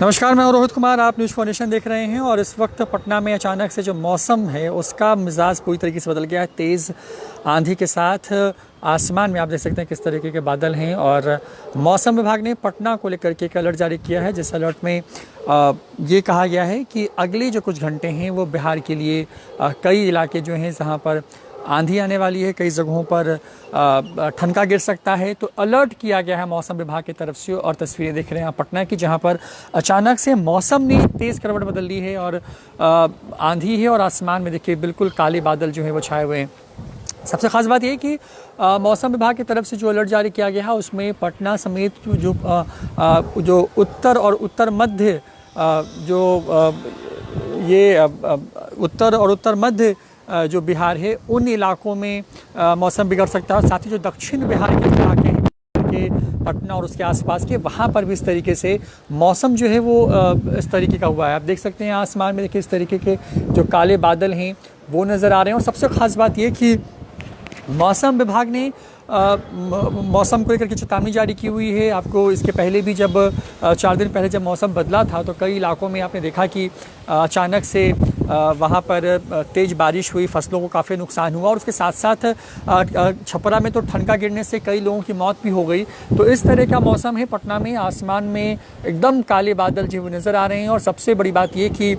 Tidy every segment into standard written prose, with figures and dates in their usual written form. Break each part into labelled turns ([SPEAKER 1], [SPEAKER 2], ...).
[SPEAKER 1] नमस्कार, मैं हूं रोहित कुमार। आप न्यूज़ फाउंडेशन देख रहे हैं और इस वक्त पटना में अचानक से जो मौसम है उसका मिजाज पूरी तरीके से बदल गया है। तेज़ आंधी के साथ आसमान में आप देख सकते हैं किस तरीके के बादल हैं और मौसम विभाग ने पटना को लेकर के एक अलर्ट जारी किया है, जिस अलर्ट में ये कहा गया है कि अगले जो कुछ घंटे हैं वो बिहार के लिए कई इलाके जो हैं जहाँ पर आंधी आने वाली है, कई जगहों पर ठनका गिर सकता है। तो अलर्ट किया गया है मौसम विभाग की तरफ से और तस्वीरें देख रहे हैं आप पटना की, जहां पर अचानक से मौसम ने तेज़ करवट बदल ली है और आंधी है और आसमान में देखिए बिल्कुल काले बादल जो है वो छाए हुए हैं। सबसे खास बात यह कि मौसम विभाग की तरफ से जो अलर्ट जारी किया गया है उसमें पटना समेत जो उत्तर और उत्तर मध्य उत्तर और उत्तर मध्य जो बिहार है उन इलाकों में मौसम बिगड़ सकता है। साथ ही जो दक्षिण बिहार के इलाके हैं के पटना और उसके आसपास के, वहाँ पर भी इस तरीके से मौसम जो है वो इस तरीके का हुआ है। आप देख सकते हैं आसमान में देखिए इस तरीके के जो काले बादल हैं वो नज़र आ रहे हैं। और सबसे ख़ास बात ये कि मौसम विभाग ने मौसम को लेकर के चेतावनी जारी की हुई है। आपको इसके पहले भी जब 4 दिन पहले जब मौसम बदला था तो कई इलाकों में आपने देखा कि अचानक से वहाँ पर तेज़ बारिश हुई, फसलों को काफ़ी नुकसान हुआ और उसके साथ साथ छपरा में तो ठनका गिरने से कई लोगों की मौत भी हो गई। तो इस तरह का मौसम है पटना में। आसमान में एकदम काले बादल जो नज़र आ रहे हैं और सबसे बड़ी बात ये कि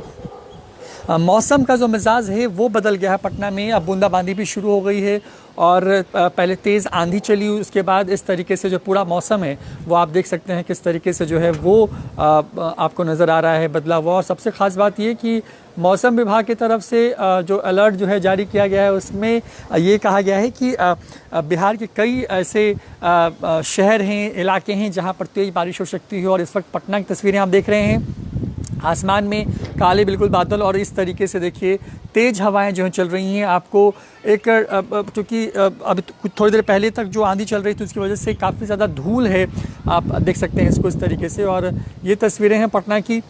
[SPEAKER 1] मौसम का जो मिजाज है वो बदल गया है पटना में। अब बूंदाबांदी भी शुरू हो गई है और पहले तेज़ आंधी चली, उसके बाद इस तरीके से जो पूरा मौसम है वो आप देख सकते हैं किस तरीके से जो है वो आपको नज़र आ रहा है बदला हुआ। और सबसे ख़ास बात ये कि मौसम विभाग की तरफ से जो अलर्ट जो है जारी किया गया है उसमें ये कहा गया है कि बिहार के कई ऐसे शहर हैं, इलाके हैं जहाँ पर तेज़ बारिश हो सकती है। और इस वक्त पटना की तस्वीरें आप देख रहे हैं, आसमान में काले बिल्कुल बादल और इस तरीके से देखिए तेज़ हवाएं जो हैं चल रही हैं। आपको एक क्योंकि अभी थोड़ी देर पहले तक जो आंधी चल रही थी उसकी वजह से काफ़ी ज़्यादा धूल है, आप देख सकते हैं इसको इस तरीके से। और ये तस्वीरें हैं पटना की।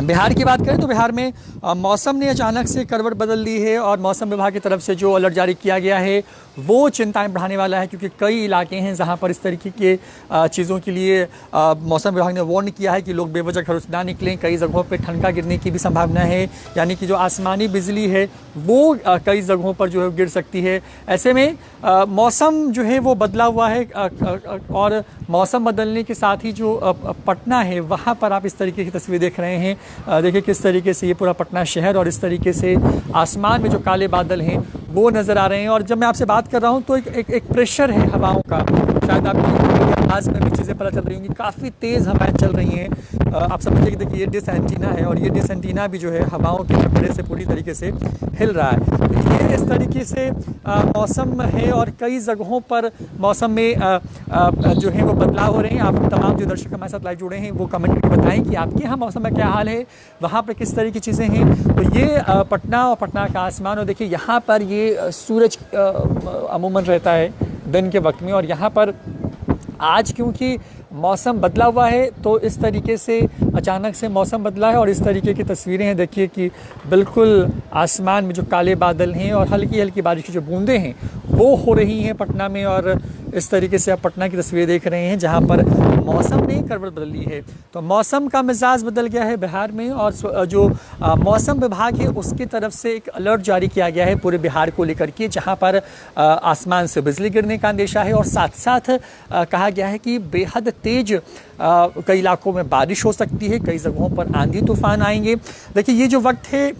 [SPEAKER 1] बिहार की बात करें तो बिहार में मौसम ने अचानक से करवट बदल ली है और मौसम विभाग की तरफ से जो अलर्ट जारी किया गया है वो चिंताएं बढ़ाने वाला है, क्योंकि कई इलाके हैं जहां पर इस तरीके के चीज़ों के लिए मौसम विभाग ने वार्न किया है कि लोग बेवजह घरों से ना निकलें। कई जगहों पर ठनका गिरने की भी संभावना है, यानी कि जो आसमानी बिजली है वो कई जगहों पर जो है गिर सकती है। ऐसे में मौसम जो है वो बदला हुआ है और मौसम बदलने के साथ ही जो पटना है वहाँ पर आप इस तरीके की तस्वीर देख रहे हैं। देखिए किस तरीके से ये पूरा पटना शहर और इस तरीके से आसमान में जो काले बादल हैं वो नज़र आ रहे हैं। और जब मैं आपसे बात कर रहा हूँ तो एक प्रेशर है हवाओं का, शायद आपको आवाज़ में भी चीज़ें पता चल रही होंगी, काफ़ी तेज़ हवाएं चल रही हैं। आप समझिए कि देखिए ये डिस एंटीना है और ये डिस एंटीना भी जो है हवाओं के झपड़े से पूरी तरीके से हिल रहा है। तो ये इस तरीके से मौसम है और कई जगहों पर मौसम में जो है वो बदलाव हो रहे हैं। आप तमाम जो दर्शक हमारे साथ लाइव जुड़े हैं वो कमेंट करके बताएं कि आपके यहाँ मौसम में क्या हाल है, वहाँ पर किस तरह की चीज़ें हैं। तो ये पटना और पटना का आसमान, और देखिए यहाँ पर ये सूरज अमूमन रहता है दिन के वक्त में, और यहाँ पर आज क्योंकि मौसम बदला हुआ है तो इस तरीके से अचानक से मौसम बदला है और इस तरीके की तस्वीरें हैं। देखिए कि बिल्कुल आसमान में जो काले बादल हैं और हल्की हल्की बारिश की जो बूंदें हैं वो हो रही हैं पटना में। और इस तरीके से आप पटना की तस्वीरें देख रहे हैं जहां पर मौसम ने करवट बदली है। तो मौसम का मिजाज बदल गया है बिहार में और जो मौसम विभाग है उसकी तरफ से एक अलर्ट जारी किया गया है पूरे बिहार को लेकर के, जहां पर आसमान से बिजली गिरने का अंदेशा है और साथ साथ कहा गया है कि बेहद तेज कई इलाकों में बारिश हो सकती है, कई जगहों पर आंधी तूफान आएंगे। देखिए ये जो वक्त है,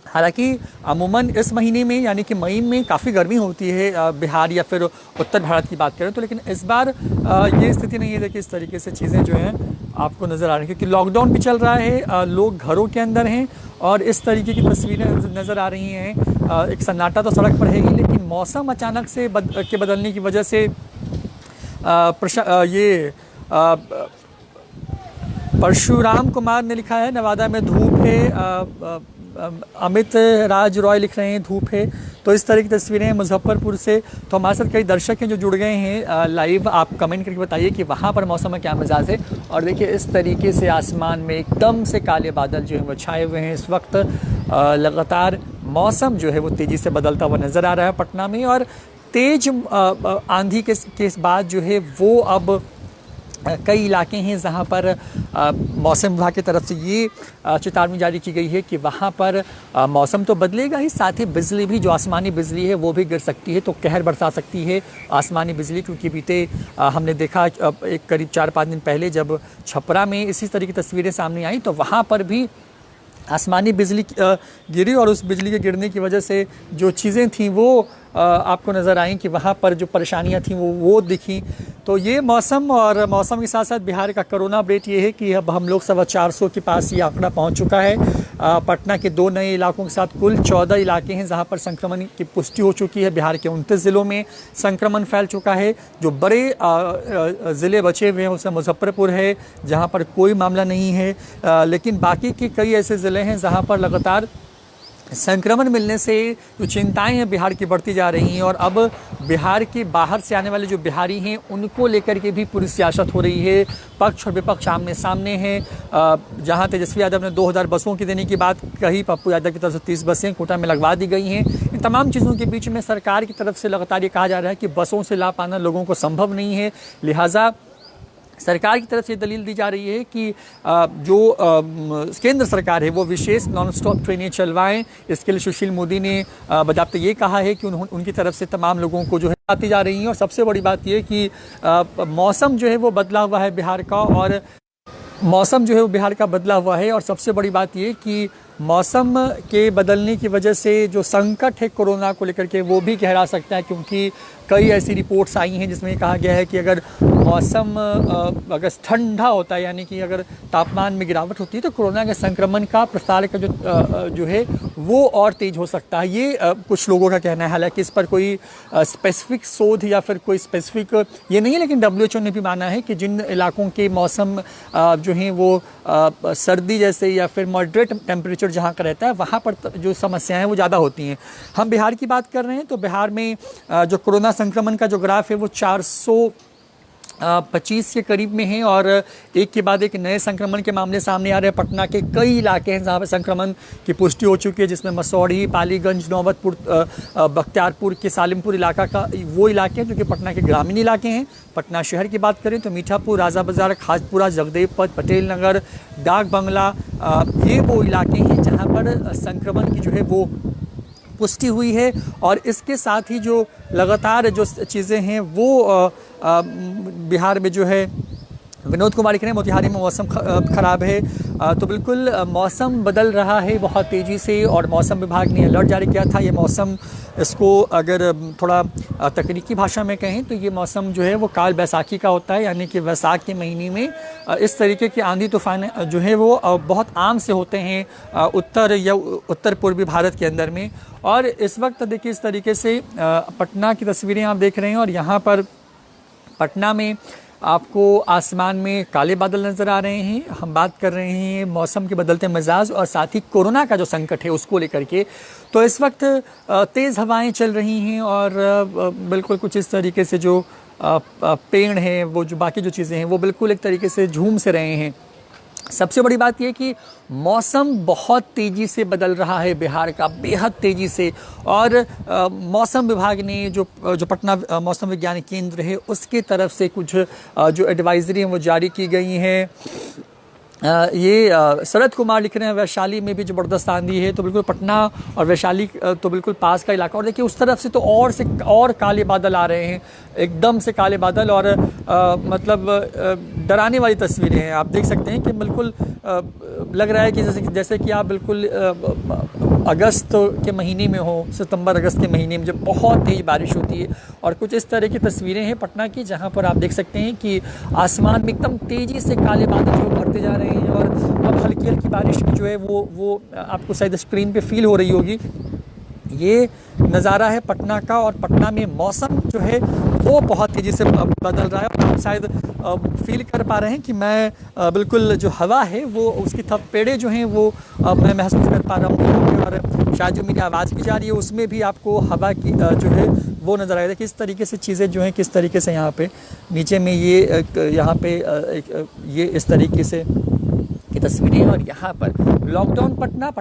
[SPEAKER 1] हालांकि अमूमन इस महीने में यानी कि मई में काफ़ी गर्मी होती है बिहार या फिर उत्तर भारत की बात करें तो, लेकिन इस बार ये स्थिति नहीं है। देखिए इस तरीके से चीज़ें जो हैं आपको नज़र आ रही हैं, क्योंकि लॉकडाउन भी चल रहा है, लोग घरों के अंदर हैं और इस तरीके की तस्वीरें नज़र आ रही हैं। एक सन्नाटा तो सड़क पर है ही, लेकिन मौसम अचानक से बदलने की वजह से ये परशुराम कुमार ने लिखा है नवादा में धूप है। अमित राज रॉय लिख रहे हैं धूप है। तो इस तरह की तस्वीरें हैं मुजफ्फरपुर से। तो हमारे साथ कई दर्शक हैं जो जुड़ गए हैं लाइव। आप कमेंट करके बताइए कि वहाँ पर मौसम में क्या मिजाज है। और देखिए इस तरीके से आसमान में एकदम से काले बादल जो हैं वो छाए हुए हैं इस वक्त। लगातार मौसम जो है वो तेज़ी से बदलता हुआ नज़र आ रहा है पटना में। और तेज आंधी के बाद जो है वो अब कई इलाके हैं जहां पर मौसम विभाग की तरफ से ये चेतावनी जारी की गई है कि वहां पर मौसम तो बदलेगा ही, साथ ही बिजली भी, जो आसमानी बिजली है वो भी गिर सकती है, तो कहर बरसा सकती है आसमानी बिजली। क्योंकि बीते हमने देखा एक करीब 4-5 दिन पहले जब छपरा में इसी तरह की तस्वीरें सामने आई तो वहाँ पर भी आसमानी बिजली गिरी और उस बिजली के गिरने की वजह से जो चीज़ें थीं वो आपको नज़र आई कि वहाँ पर जो परेशानियाँ थीं वो दिखी। तो ये मौसम और मौसम के साथ साथ बिहार का कोरोना अपडेट ये है कि अब हम लोग 450 के पास ये आंकड़ा पहुँच चुका है। पटना के 2 नए इलाकों के साथ कुल 14 इलाके हैं जहाँ पर संक्रमण की पुष्टि हो चुकी है। बिहार के 29 ज़िलों में संक्रमण फैल चुका है। जो बड़े ज़िले बचे हुए हैं उसमें मुजफ्फरपुर है जहाँ पर कोई मामला नहीं है, लेकिन बाकी के कई ऐसे ज़िले हैं जहाँ पर लगातार संक्रमण मिलने से जो चिंताएं हैं बिहार की बढ़ती जा रही हैं। और अब बिहार के बाहर से आने वाले जो बिहारी हैं उनको लेकर के भी पूरी सियासत हो रही है। पक्ष और विपक्ष आमने सामने हैं। जहां तेजस्वी यादव ने 2000 बसों की देने की बात कही, पप्पू यादव की तरफ से 30 बसें कोटा में लगवा दी गई हैं। इन तमाम चीज़ों के बीच में सरकार की तरफ से लगातार ये कहा जा रहा है कि बसों से लाभ पाना लोगों को संभव नहीं है, लिहाजा सरकार की तरफ से दलील दी जा रही है कि जो केंद्र सरकार है वो विशेष नॉन स्टॉप ट्रेनें चलवाएं। इसके लिए सुशील मोदी ने बजाते ये कहा है कि उनकी तरफ से तमाम लोगों को जो है आती जा रही है। और सबसे बड़ी बात ये कि मौसम जो है वो बदला हुआ है बिहार का, और मौसम जो है वो बिहार का बदला हुआ है। और सबसे बड़ी बात ये कि मौसम के बदलने की वजह से जो संकट है कोरोना को लेकर के वो भी गहरा सकता है, क्योंकि कई ऐसी रिपोर्ट्स आई हैं जिसमें कहा गया है कि अगर मौसम अगर ठंडा होता है, यानी कि अगर तापमान में गिरावट होती है, तो कोरोना के संक्रमण का प्रसार का जो है वो और तेज हो सकता है। ये कुछ लोगों का कहना है। हालांकि इस पर कोई स्पेसिफिक शोध या फिर कोई स्पेसिफिक ये नहीं है, लेकिन WHO ने भी माना है कि जिन इलाकों के मौसम जो हैं वो सर्दी जैसे या फिर मॉडरेट टेम्परेचर जहाँ का रहता है वहाँ पर जो समस्याएं हैं वो ज़्यादा होती हैं। हम बिहार की बात कर रहे हैं तो बिहार में जो कोरोना संक्रमण का जो ग्राफ है वो 425 के करीब में है, और एक के बाद एक नए संक्रमण के मामले सामने आ रहे हैं। पटना के कई इलाके हैं जहाँ पर संक्रमण की पुष्टि हो चुकी है, जिसमें मसौढ़ी, पालीगंज, नौबतपुर, बख्तियारपुर के सालिमपुर इलाका का वो इलाके हैं जो कि पटना के ग्रामीण इलाके हैं। पटना शहर की बात करें तो मीठापुर, राजा बाजार, खाजपुरा, जगदेव पथ, पटेल नगर, डाक बंगला, ये वो इलाके हैं जहाँ पर संक्रमण की जो है वो पुष्टि हुई है। और इसके साथ ही जो लगातार जो चीज़ें हैं वो बिहार में जो है विनोद कुमार लिख रहे हैं मोतिहारी में मौसम ख़राब है। तो बिल्कुल मौसम बदल रहा है बहुत तेज़ी से, और मौसम विभाग ने अलर्ट जारी किया था। ये मौसम, इसको अगर थोड़ा तकनीकी भाषा में कहें तो ये मौसम जो है वो काल बैसाखी का होता है, यानी कि वैसाख के महीने में इस तरीके के आंधी तूफान जो है वो बहुत आम से होते हैं उत्तर या उत्तर पूर्वी भारत के अंदर में। और इस वक्त देखिए इस तरीके से पटना की तस्वीरें आप देख रहे हैं, और यहाँ पर पटना में आपको आसमान में काले बादल नज़र आ रहे हैं। हम बात कर रहे हैं मौसम के बदलते मिजाज और साथ ही कोरोना का जो संकट है उसको लेकर के। तो इस वक्त तेज़ हवाएं चल रही हैं, और बिल्कुल कुछ इस तरीके से जो पेड़ हैं, वो जो बाकी जो चीज़ें हैं वो बिल्कुल एक तरीके से झूम से रहे हैं। सबसे बड़ी बात यह कि मौसम बहुत तेज़ी से बदल रहा है बिहार का, बेहद तेज़ी से। और मौसम विभाग ने जो पटना मौसम विज्ञान केंद्र है उसके तरफ से कुछ जो एडवाइजरी हैं वो जारी की गई हैं। ये शरद कुमार लिख रहे हैं वैशाली में भी ज़बरदस्त आंधी है। तो बिल्कुल पटना और वैशाली तो बिल्कुल पास का इलाका, और देखिए उस तरफ से तो और काले बादल आ रहे हैं, एकदम से काले बादल, और मतलब डराने वाली तस्वीरें हैं। आप देख सकते हैं कि बिल्कुल लग रहा है कि जैसे कि आप बिल्कुल अगस्त के महीने में हो, सितंबर अगस्त के महीने में जब बहुत तेज़ बारिश होती है। और कुछ इस तरह की तस्वीरें हैं पटना की, जहाँ पर आप देख सकते हैं कि आसमान में एकदम तेज़ी से काले बादल जो भरते जा रहे हैं, और अब हल्की हल्की बारिश भी जो है वो आपको शायद स्क्रीन पे फील हो रही होगी। ये नज़ारा है पटना का, और पटना में मौसम जो है वो बहुत तेज़ी से बदल रहा है। और आप शायद फील कर पा रहे हैं कि मैं बिल्कुल जो हवा है वो उसकी थपेड़े जो हैं वो मैं महसूस कर पा रहा हूँ, और शायद जो मेरी आवाज़ भी जा रही है उसमें भी आपको हवा की जो है वो नज़र आएगा। किस तरीके से चीज़ें जो हैं किस तरीके से यहाँ पे नीचे में ये यहाँ पे ये इस तरीके से की तस्वीरें। और यहाँ पर लॉकडाउन पटना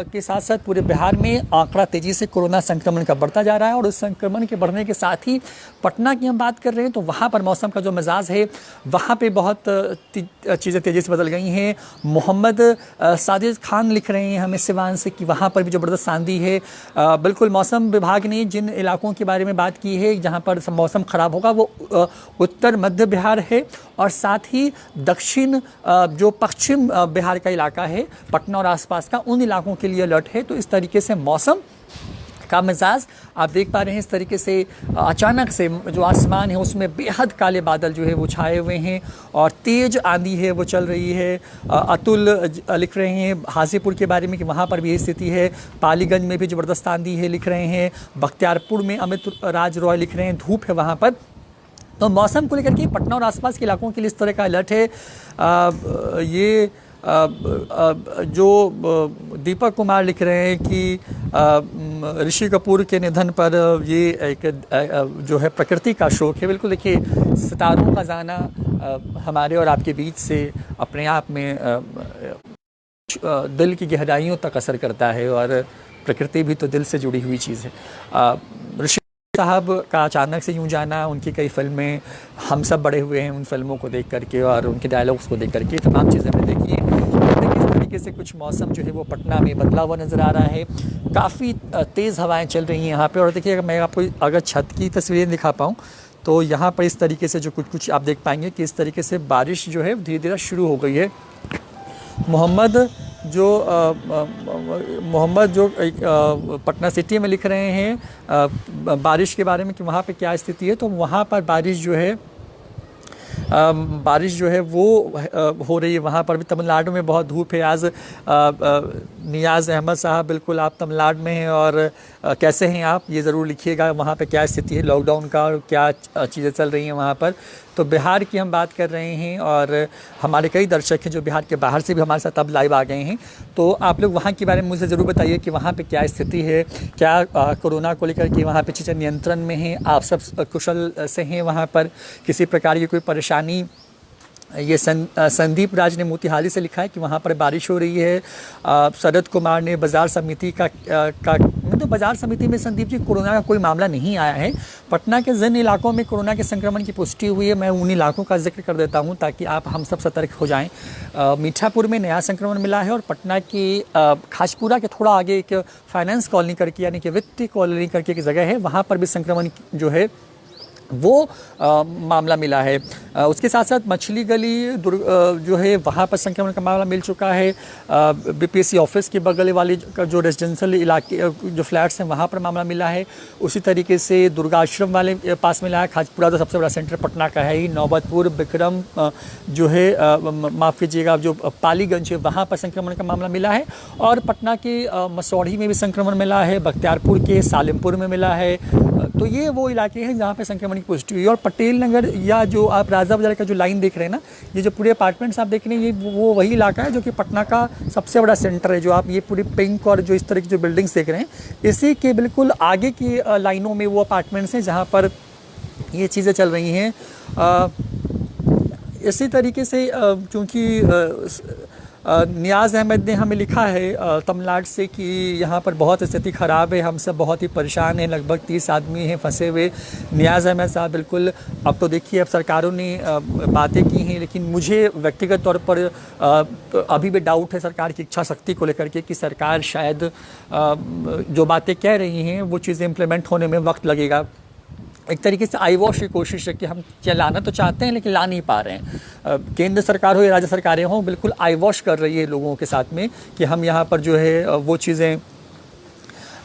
[SPEAKER 1] के साथ साथ पूरे बिहार में आंकड़ा तेजी से कोरोना संक्रमण का बढ़ता जा रहा है। और उस संक्रमण के बढ़ने के साथ ही पटना की हम बात कर रहे हैं तो वहाँ पर मौसम का जो मिजाज है वहाँ पे बहुत चीज़ें तेज़ी से बदल गई हैं। मोहम्मद साजिद खान लिख रहे हैं हमें सिवान से कि वहाँ पर भी ज़बरदस्त आंधी है। बिल्कुल मौसम विभाग ने जिन इलाकों के बारे में बात की है जहाँ पर मौसम ख़राब होगा वो उत्तर मध्य बिहार है और साथ ही दक्षिण जो पश्चिम बिहार का इलाका है पटना और आसपास का, उन इलाकों के लिए अलर्ट है। तो इस तरीके से मौसम का मिजाज आप देख पा रहे हैं। इस तरीके से अचानक से जो आसमान है उसमें बेहद काले बादल जो है वो छाए हुए हैं और तेज आंधी है वो चल रही है। अतुल लिख रहे हैं हाजीपुर के बारे में कि वहाँ पर भी यही स्थिति है। पालीगंज में भी ज़बरदस्त आंधी है लिख रहे हैं। बख्तियारपुर में अमित राज रॉय लिख रहे हैं धूप है वहाँ पर। तो मौसम को लेकर के पटना और आसपास के इलाकों के लिए इस तरह का अलर्ट है। ये जो दीपक कुमार लिख रहे हैं कि ऋषि कपूर के निधन पर ये एक जो है प्रकृति का शोक है। बिल्कुल देखिए सितारों का जाना हमारे और आपके बीच से अपने आप में दिल की गहराइयों तक असर करता है और प्रकृति भी तो दिल से जुड़ी हुई चीज़ है। ऋषि साहब का अचानक से यूं जाना, उनकी कई फिल्में हम सब बड़े हुए हैं उन फिल्मों को देख करके और उनके डायलॉग्स को देख करके, तमाम चीज़ें हमने देखी हैं। इस तरीके से कुछ मौसम जो है वो पटना में बदला हुआ नज़र आ रहा है। काफ़ी तेज़ हवाएं चल रही हैं यहाँ पे। और देखिए मैं आपको अगर छत की तस्वीरें दिखा पाऊँ तो यहाँ पर इस तरीके से जो कुछ आप देख पाएंगे कि इस तरीके से बारिश जो है धीरे धीरे शुरू हो गई है। मोहम्मद जो पटना सिटी में लिख रहे हैं बारिश के बारे में कि वहाँ पे क्या स्थिति है। तो वहाँ पर बारिश जो है वो हो रही है। वहाँ पर भी तमिलनाडु में बहुत धूप है। आज नियाज़ अहमद साहब बिल्कुल आप तमिलनाडु में हैं और कैसे हैं आप ये ज़रूर लिखिएगा वहाँ पे क्या स्थिति है लॉकडाउन का और क्या चीज़ें चल रही हैं वहाँ पर। तो बिहार की हम बात कर रहे हैं और हमारे कई दर्शक हैं जो बिहार के बाहर से भी हमारे साथ अब लाइव आ गए हैं। तो आप लोग वहाँ के बारे में मुझे ज़रूर बताइए कि वहाँ पे क्या स्थिति है, क्या कोरोना को लेकर के वहाँ पे चीज़ें नियंत्रण में हैं, आप सब कुशल से हैं वहाँ पर, किसी प्रकार की कोई परेशानी। ये संदीप राज ने मोतिहारी से लिखा है कि वहाँ पर बारिश हो रही है। शरद कुमार ने बाज़ार समिति तो बाज़ार समिति में संदीप जी कोरोना का कोई मामला नहीं आया है। पटना के जिन इलाकों में कोरोना के संक्रमण की पुष्टि हुई है मैं उन इलाकों का जिक्र कर देता हूँ ताकि आप हम सब सतर्क हो जाएं। मीठापुर में नया संक्रमण मिला है और पटना की खाजपुरा के थोड़ा आगे एक फाइनेंस कॉलोनी करके यानी कि वित्तीय कॉलोनी करके एक जगह है, वहाँ पर भी संक्रमण जो है वो मामला मिला है। उसके साथ साथ मछली गली जो है वहाँ पर संक्रमण का मामला मिल चुका है। बीपीएससी ऑफिस के बगल वाले जो रेजिडेंशियल इलाके जो फ्लैट्स हैं वहाँ पर मामला मिला है। उसी तरीके से दुर्गा आश्रम वाले पास मिला है। खाजपुरा तो सबसे बड़ा सेंटर पटना का है ही। नौबतपुर विक्रम जो है माफ़ कीजिएगा जो पालीगंज है वहाँ पर संक्रमण का मामला मिला है। और पटना के मसौढ़ी में भी संक्रमण मिला है, बख्तियारपुर के सालिमपुर में मिला है। तो ये वो इलाके हैं जहाँ पे संक्रमण की पुष्टि हुई। और पटेल नगर या जो आप राजा बाजार का जो लाइन देख रहे हैं ना, ये जो पूरे अपार्टमेंट्स आप देख रहे हैं ये वो वही इलाका है जो कि पटना का सबसे बड़ा सेंटर है। जो आप ये पूरी पिंक और जो इस तरह की जो बिल्डिंग्स देख रहे हैं इसी के बिल्कुल आगे की लाइनों में वो अपार्टमेंट्स हैं जहाँ पर ये चीज़ें चल रही हैं। इसी तरीके से क्योंकि नियाज़ अहमद ने हमें लिखा है तमिलनाडु से कि यहाँ पर बहुत स्थिति ख़राब है, हम सब बहुत ही परेशान हैं, लगभग 30 आदमी हैं फंसे हुए। नियाज़ अहमद साहब बिल्कुल अब तो देखिए अब सरकारों ने बातें की हैं लेकिन मुझे व्यक्तिगत तौर पर अभी भी डाउट है सरकार की इच्छा शक्ति को लेकर के कि सरकार शायद जो बातें कह रही हैं वो चीज़ें इम्प्लीमेंट होने में वक्त लगेगा। एक तरीके से आई वॉश की कोशिश है कि हम लाना तो चाहते हैं लेकिन ला नहीं पा रहे हैं। केंद्र सरकार हो या राज्य सरकारें हों बिल्कुल आई वॉश कर रही है लोगों के साथ में कि हम यहाँ पर जो है वो चीज़ें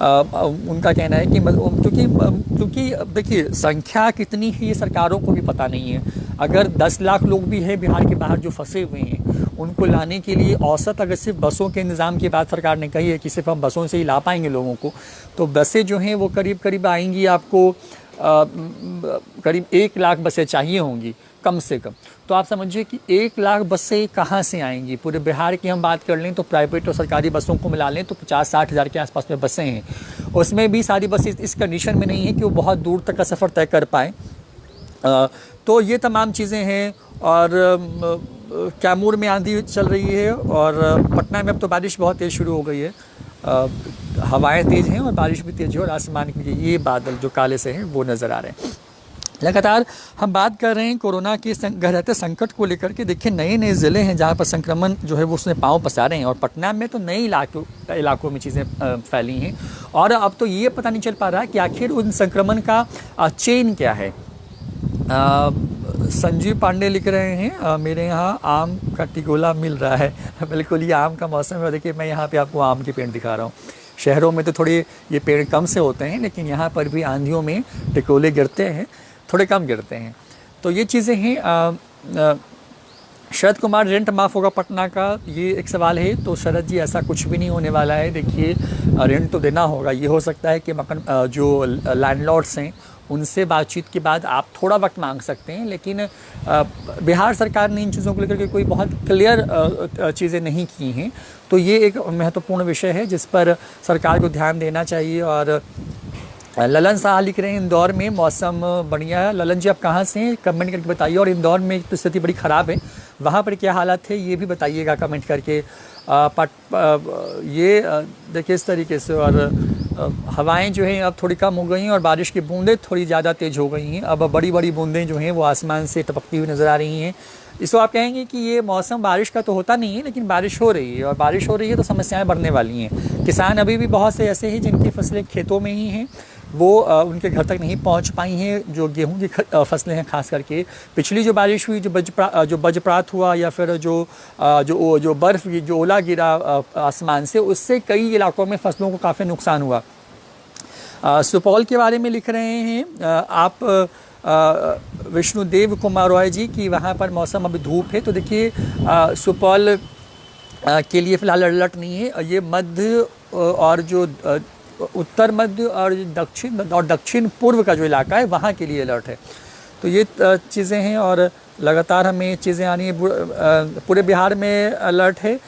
[SPEAKER 1] उनका कहना है कि क्योंकि देखिए संख्या कितनी है ये सरकारों को भी पता नहीं है। अगर 10 लाख लोग भी हैं बिहार के बाहर जो फंसे हुए हैं उनको लाने के लिए औसत अगर सिर्फ बसों के इंतज़ाम की बात सरकार ने कही है कि सिर्फ हम बसों से ही ला पाएंगे लोगों को, तो बसें जो हैं वो करीब आएंगी आपको करीब 1 लाख बसें चाहिए होंगी कम से कम। तो आप समझिए कि 1 लाख बसें कहाँ से आएंगी। पूरे बिहार की हम बात कर लें तो प्राइवेट और सरकारी बसों को मिला लें तो 50-60 हज़ार के आसपास में बसें हैं। उसमें भी सारी बसें इस कंडीशन में नहीं है कि वो बहुत दूर तक का सफ़र तय कर पाएँ। तो ये तमाम चीज़ें हैं। और कैमूर में आंधी चल रही है और पटना में अब तो बारिश बहुत तेज़ शुरू हो गई है। हवाएं तेज़ हैं और बारिश भी तेज़ है और आसमान में ये बादल जो काले से हैं वो नज़र आ रहे हैं। लगातार हम बात कर रहे हैं कोरोना के गहराते संकट को लेकर के। देखिए नए नए ज़िले हैं जहाँ पर संक्रमण जो है वो उसने पाँव पसारे हैं और पटना में तो नए इलाकों में चीज़ें फैली हैं और अब तो ये पता नहीं चल पा रहा है कि आखिर उन संक्रमण का चेन क्या है। संजीव पांडे लिख रहे हैं मेरे यहाँ आम का टिकोला मिल रहा है। बिल्कुल ये आम का मौसम है। देखिए मैं यहाँ पे आपको आम के पेड़ दिखा रहा हूँ। शहरों में तो थोड़े ये पेड़ कम से होते हैं लेकिन यहाँ पर भी आंधियों में टिकोले गिरते हैं, थोड़े कम गिरते हैं। तो ये चीज़ें हैं। शरद कुमार रेंट माफ़ होगा पटना का, ये एक सवाल है। तो शरद जी ऐसा कुछ भी नहीं होने वाला है। देखिए रेंट तो देना होगा। ये हो सकता है कि मकान जो लैंडलॉर्ड्स हैं उनसे बातचीत के बाद आप थोड़ा वक्त मांग सकते हैं, लेकिन बिहार सरकार ने इन चीज़ों को लेकर के कोई बहुत क्लियर चीज़ें नहीं की हैं। तो ये एक महत्वपूर्ण विषय है जिस पर सरकार को ध्यान देना चाहिए। और ललन शाह लिख रहे हैं इंदौर में मौसम बढ़िया है। ललन जी आप कहाँ से हैं कमेंट करके बताइए। और इंदौर में तो स्थिति बड़ी ख़राब है, वहाँ पर क्या हालात है ये भी बताइएगा कमेंट करके। ये देखिए इस तरीके से। और हवाएं जो हैं अब थोड़ी कम हो गई हैं और बारिश की बूंदें थोड़ी ज़्यादा तेज़ हो गई हैं। अब बड़ी बड़ी बूंदें जो हैं वो आसमान से टपकती हुई नज़र आ रही हैं। इसको आप कहेंगे कि ये मौसम बारिश का तो होता नहीं है, लेकिन बारिश हो रही है और बारिश हो रही है तो समस्याएं बढ़ने वाली हैं। किसान अभी भी बहुत से ऐसे हैं जिनकी फसलें खेतों में ही हैं, वो उनके घर तक नहीं पहुंच पाई हैं। जो गेहूं की फसलें हैं खास करके, पिछली जो बारिश हुई, जो वज्रपात हुआ या फिर जो बर्फ़ जो ओला गिरा आसमान से, उससे कई इलाकों में फसलों को काफ़ी नुकसान हुआ। सुपौल के बारे में लिख रहे हैं आप विष्णुदेव कुमार रॉय जी की वहाँ पर मौसम अभी धूप है। तो देखिए सुपौल के लिए फ़िलहाल अलर्ट नहीं है। ये मध्य और जो उत्तर मध्य और दक्षिण पूर्व का जो इलाका है वहाँ के लिए अलर्ट है। तो ये चीज़ें हैं और लगातार हमें चीज़ें आनी है। पूरे बिहार में अलर्ट है।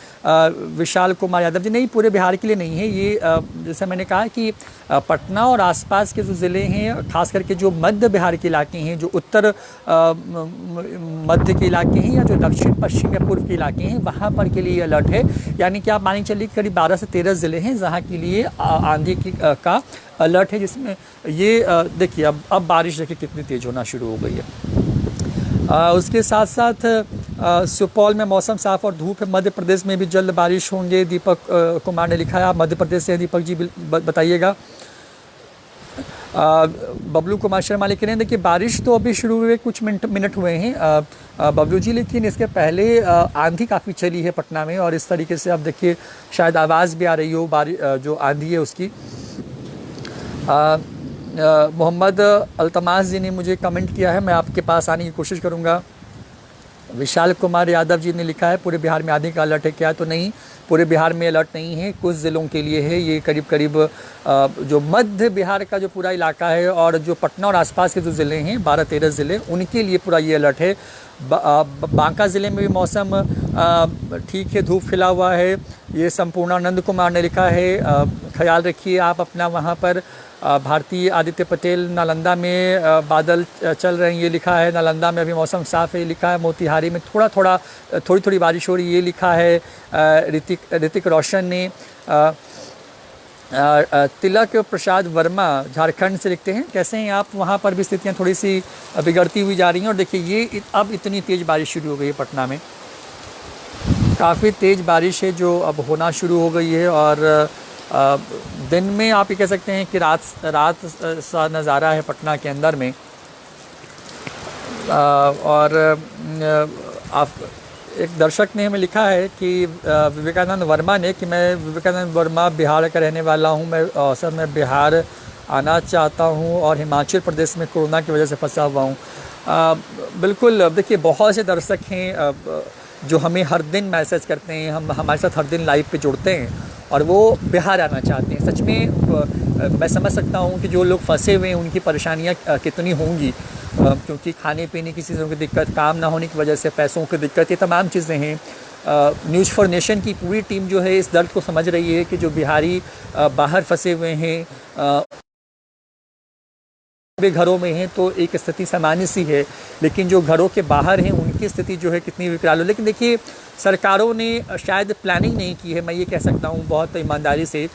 [SPEAKER 1] विशाल कुमार यादव जी, नहीं पूरे बिहार के लिए नहीं है ये। जैसे मैंने कहा कि पटना और आसपास के जो ज़िले हैं, खास करके जो मध्य बिहार के इलाके हैं, जो उत्तर मध्य के इलाके हैं या जो दक्षिण पश्चिम या पूर्व के इलाके हैं, वहाँ पर के लिए अलर्ट है। यानी कि आप मानिए चलिए करीब 12 से 13 ज़िले हैं जहाँ के लिए आंधी का अलर्ट है, जिसमें ये देखिए अब बारिश देखिए कितनी तेज़ होना शुरू हो गई है। उसके साथ साथ सुपौल में मौसम साफ और धूप है। मध्य प्रदेश में भी जल्द बारिश होंगे, दीपक कुमार ने लिखा है। आप मध्य प्रदेश से दीपक जी बताइएगा। बबलू कुमार शर्मा लिख रहे हैं देखिए बारिश तो अभी शुरू हुए कुछ मिनट हुए हैं बबलू जी, लेकिन इसके पहले आंधी काफ़ी चली है पटना में और इस तरीके से अब देखिए शायद आवाज़ भी आ रही हो बारिश जो आंधी है उसकी। मोहम्मद अल्तमास जी ने मुझे कमेंट किया है, मैं आपके पास आने की कोशिश करूंगा। विशाल कुमार यादव जी ने लिखा है पूरे बिहार में आंधी का अलर्ट है क्या? तो नहीं, पूरे बिहार में अलर्ट नहीं है, कुछ ज़िलों के लिए है। ये करीब जो मध्य बिहार का जो पूरा इलाका है और जो पटना और आसपास के जो ज़िले हैं 12-13 ज़िले, उनके लिए पूरा ये अलर्ट है। बांका ज़िले में भी मौसम ठीक है, धूप खिला हुआ है। ये संपूर्णानंद कुमार ने लिखा है ख्याल रखिए आप अपना वहाँ पर। भारतीय आदित्य पटेल नालंदा में बादल चल रहे हैं, ये लिखा है। नालंदा में अभी मौसम साफ़ है, लिखा है। मोतिहारी में थोड़ी बारिश हो रही है, ये लिखा है। ऋतिक रोशन ने। तिलक प्रसाद वर्मा झारखंड से लिखते हैं कैसे हैं आप? वहाँ पर भी स्थितियाँ थोड़ी सी बिगड़ती हुई जा रही हैं और देखिए ये अब इतनी तेज़ बारिश शुरू हो गई है पटना में, काफ़ी तेज़ बारिश है जो अब होना शुरू हो गई है। और दिन में आप ये कह सकते हैं कि रात सा नज़ारा है पटना के अंदर में। और आप एक दर्शक ने हमें लिखा है कि विवेकानंद वर्मा ने कि मैं विवेकानंद वर्मा बिहार का रहने वाला हूँ, मैं बिहार आना चाहता हूँ और हिमाचल प्रदेश में कोरोना की वजह से फंसा हुआ हूँ। बिल्कुल देखिए बहुत से दर्शक हैं जो हमें हर दिन मैसेज करते हैं, हमारे साथ हर दिन लाइव पे जुड़ते हैं और वो बिहार आना चाहते हैं। सच में मैं समझ सकता हूँ कि जो लोग फंसे हुए हैं उनकी परेशानियाँ कितनी होंगी, क्योंकि खाने पीने की चीज़ों की दिक्कत, काम ना होने की वजह से पैसों की दिक्कत, ये तमाम चीज़ें हैं। न्यूज़ फॉर नेशन की पूरी टीम जो है इस दर्द को समझ रही है कि जो बिहारी बाहर फंसे हुए हैं भी घरों में हैं तो एक स्थिति सामान्य सी है, लेकिन जो घरों के बाहर हैं उनकी स्थिति जो है कितनी विकराल हो। लेकिन देखिए, सरकारों ने शायद प्लानिंग नहीं की है, मैं ये कह सकता हूँ बहुत ईमानदारी से।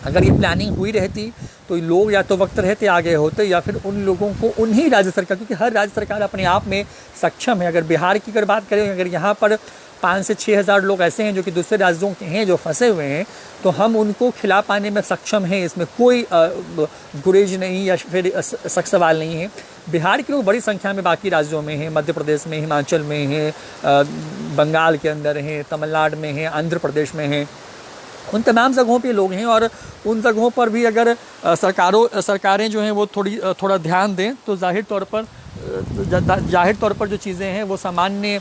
[SPEAKER 1] अगर ये प्लानिंग हुई रहती तो लोग या तो वक्त रहते आ गए होते, या फिर उन लोगों को उन्हीं राज्य सरकार, क्योंकि हर राज्य सरकार अपने आप में सक्षम है। अगर बिहार की अगर बात करें, अगर यहाँ पर 5 से 6 हज़ार लोग ऐसे हैं जो कि दूसरे राज्यों के हैं, जो फंसे हुए हैं, तो हम उनको खिला पाने में सक्षम हैं, इसमें कोई गुरेज नहीं या फिर सख्त सवाल नहीं है। बिहार के लोग बड़ी संख्या में बाकी राज्यों में हैं, मध्य प्रदेश में, हिमाचल में हैं, बंगाल के अंदर हैं, तमिलनाडु में हैं, आंध्र प्रदेश में हैं, उन तमाम जगहों पे लोग हैं। और उन जगहों पर भी अगर सरकारें जो हैं वो थोड़ा ध्यान दें तो जाहिर तौर पर जो चीज़ें हैं वो सामान्य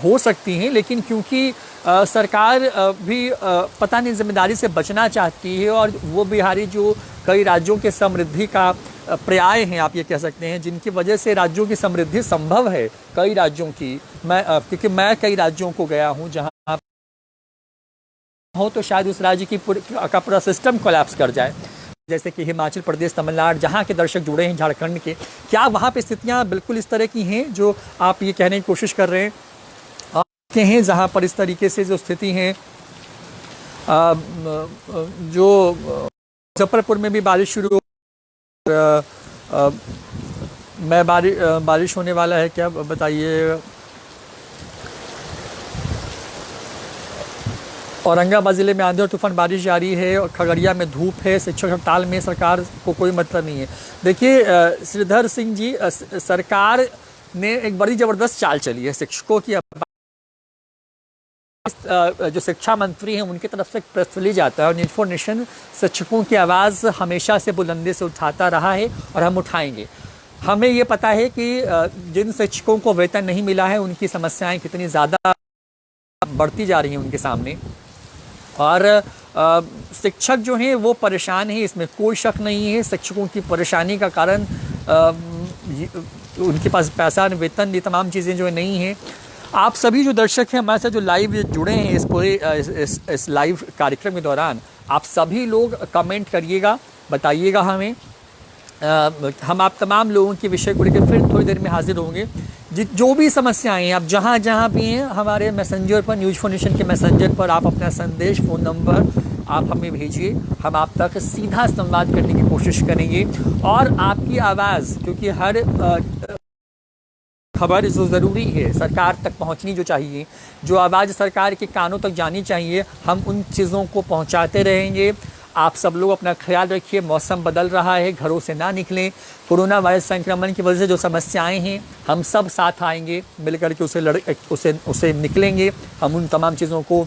[SPEAKER 1] हो सकती हैं। लेकिन क्योंकि सरकार भी पता नहीं जिम्मेदारी से बचना चाहती है, और वो बिहारी जो कई राज्यों के समृद्धि का पर्याय हैं, आप ये कह सकते हैं, जिनकी वजह से राज्यों की समृद्धि संभव है, कई राज्यों की, क्योंकि मैं कई राज्यों को गया हूँ जहाँ हो तो शायद उस राज्य की का पूरा सिस्टम कोलैप्स कर जाए, जैसे कि हिमाचल प्रदेश, तमिलनाडु, जहाँ के दर्शक जुड़े हैं, झारखंड के। क्या वहाँ पे स्थितियाँ बिल्कुल इस तरह की हैं जो आप ये कहने की कोशिश कर रहे हैं? हैं जहाँ पर इस तरीके से जो स्थिति हैं, जो मुजफ्फरपुर में भी बारिश शुरू हो, बारिश होने वाला है क्या बताइए? औरंगाबाद ज़िले में आंधी और तूफान बारिश जारी है, और खगड़िया में धूप है, शिक्षक हड़ताल में सरकार को कोई मतलब नहीं है। देखिए श्रीधर सिंह जी, सरकार ने एक बड़ी ज़बरदस्त चाल चली है शिक्षकों की। जो शिक्षा मंत्री हैं उनकी तरफ से प्रेस रिलीज जाता है, और न्यूज़ फॉर नेशन शिक्षकों की आवाज़ हमेशा से बुलंदी से उठाता रहा है, और हम उठाएंगे। हमें ये पता है कि जिन शिक्षकों को वेतन नहीं मिला है उनकी समस्याएं कितनी ज़्यादा बढ़ती जा रही हैं उनके सामने, और शिक्षक जो हैं वो परेशान हैं, इसमें कोई शक नहीं है। शिक्षकों की परेशानी का कारण उनके पास पैसा, वेतन, ये तमाम चीज़ें जो है नहीं हैं। आप सभी जो दर्शक हैं हमारे साथ जो लाइव जुड़े हैं इस पूरे इस लाइव कार्यक्रम के दौरान, आप सभी लोग कमेंट करिएगा, बताइएगा हमें। हम आप तमाम लोगों के विषय को लेकर फिर थोड़ी देर में हाजिर होंगे। जो भी समस्याएं हैं, आप जहाँ भी हैं, हमारे मैसेंजर पर, न्यूज़ फॉर नेशन के मैसेंजर पर आप अपना संदेश, फ़ोन नंबर आप हमें भेजिए, हम आप तक सीधा संवाद करने की कोशिश करेंगे। और आपकी आवाज़, क्योंकि हर खबर जो ज़रूरी है सरकार तक पहुंचनी जो चाहिए, जो आवाज़ सरकार के कानों तक जानी चाहिए, हम उन चीज़ों को पहुंचाते रहेंगे। आप सब लोग अपना ख्याल रखिए, मौसम बदल रहा है, घरों से ना निकलें। कोरोना वायरस संक्रमण की वजह से जो समस्याएं हैं, हम सब साथ आएंगे, मिलकर के उसे निकलेंगे, हम उन तमाम चीज़ों को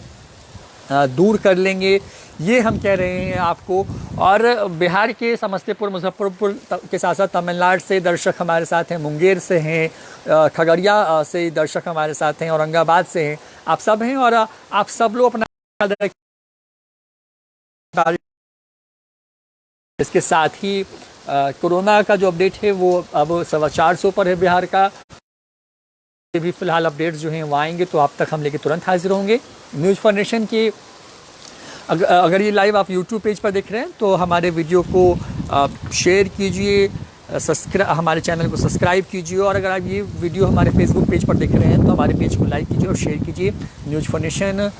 [SPEAKER 1] दूर कर लेंगे, ये हम कह रहे हैं आपको। और बिहार के समस्तीपुर, मुजफ्फरपुर के साथ साथ तमिलनाडु से दर्शक हमारे साथ हैं, मुंगेर से हैं, खगड़िया से दर्शक हमारे साथ हैं, औरंगाबाद से हैं, आप सब हैं। और आप सब लोग अपना ख्याल रखें। इसके साथ ही कोरोना का जो अपडेट है वो अब 450 पर है बिहार का। भी फिलहाल अपडेट्स जो हैं वो आएंगे तो आप तक हम लेके तुरंत हाजिर होंगे। न्यूज़ फॉर नेशन की अगर ये लाइव आप यूट्यूब पेज पर देख रहे हैं तो हमारे वीडियो को शेयर कीजिए, हमारे चैनल को सब्सक्राइब कीजिए। और अगर आप ये वीडियो हमारे फेसबुक पेज पर देख रहे हैं तो हमारे पेज को लाइक कीजिए और शेयर कीजिए। News for nation